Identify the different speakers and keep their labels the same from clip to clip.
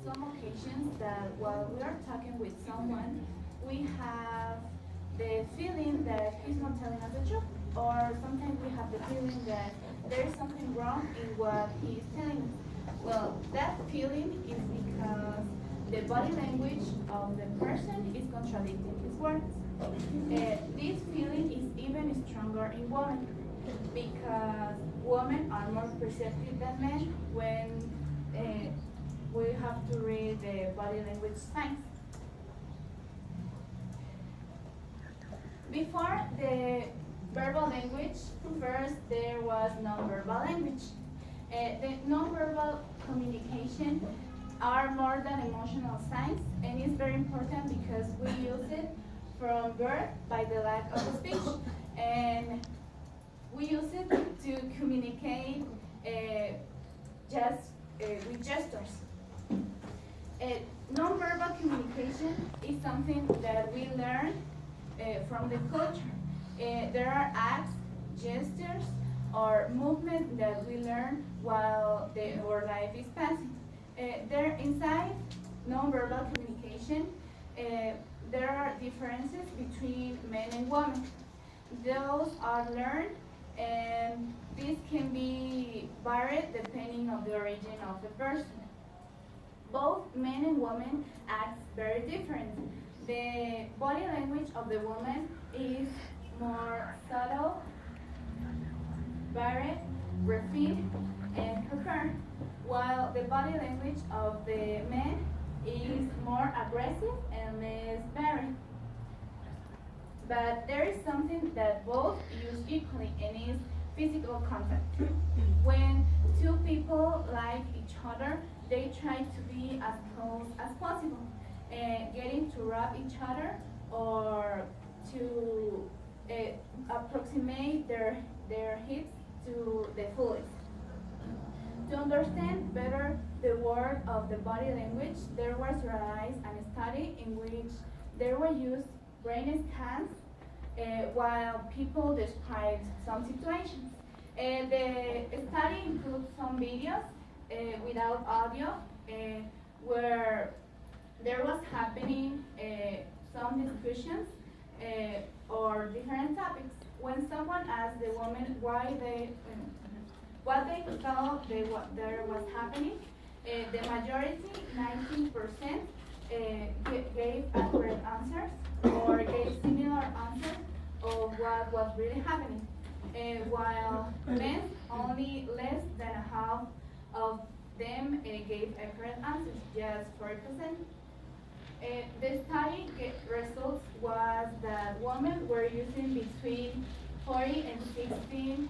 Speaker 1: some occasions that while we are talking with someone, we have the feeling that he's not telling us the truth, or sometimes we have the feeling that there is something wrong in what he is telling us. Well, that feeling is because the body language of the person is contradicting his words. This feeling is even stronger in women because women are more perceptive than men when we have to read the body language signs. Before the verbal language, first there was nonverbal language. The nonverbal communication are more than emotional signs, and it's very important because we use it from birth by the lack of speech, and we use it to communicate just with gestures. Nonverbal communication is something that we learn from the culture. There are acts, gestures, or movements that we learn while our life is passing. There inside nonverbal communication, there are differences between men and women. Those are learned, and this can be varied depending on the origin of the person. Both men and women act very different. The body language of the woman is more subtle, varied, refined, and coherent, while the body language of the man is more aggressive and less varied. But there is something that both use equally, and is physical contact. When two people like each other, they try to be as close as possible, getting to rub each other or to approximate their hips to the fullest. To understand better the world of the body language, there was realized a study in which there were used brain scans while people described some situations. The study includes some videos without audio where there was happening some discussions or different topics. When someone asked the woman what they thought there was happening, the majority, 19%, gave accurate answers or gave similar answers of what was really happening, while men, only less than half of them gave accurate answers, just 40%. The study results was that women were using between 40 and 16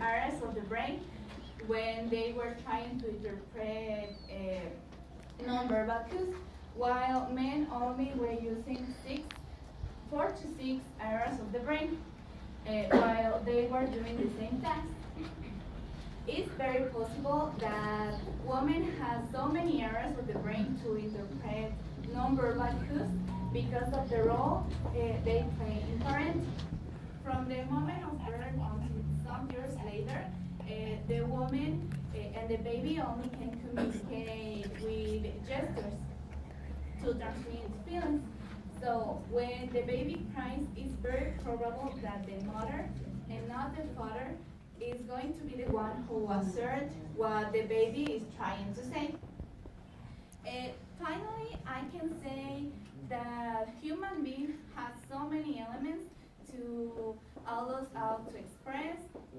Speaker 1: areas of the brain when they were trying to interpret nonverbal cues, while men only were using 4 to 6 areas of the brain while they were doing the same task. It's very possible that women have so many areas of the brain to interpret nonverbal cues because of the role they play in parenting. From the moment of birth until some years later, the woman and the baby only can communicate with gestures to transmit feelings. So when the baby cries, it's very probable that the mother and not the father is going to be the one who asserts what the baby is trying to say. Finally, I can say that human being has so many elements to allow us out to express,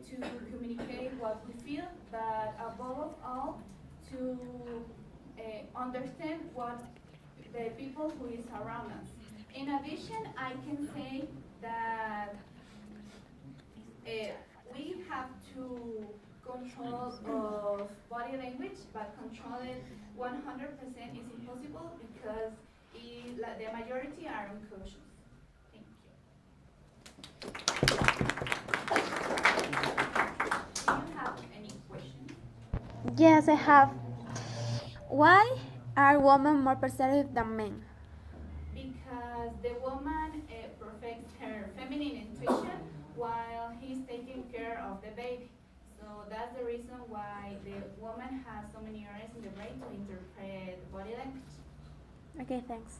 Speaker 1: to communicate what we feel, but above all, to understand what the people who is around us. In addition, I can say that we have to control of body language, but control it 100% is impossible because the majority are unconscious. Thank you. Do you have any questions?
Speaker 2: Yes, I have. Why are women more perceptive than men?
Speaker 1: Because the woman perfects her feminine intuition while he's taking care of the baby. So that's the reason why the woman has so many areas in the brain to interpret body language.
Speaker 2: Okay, thanks.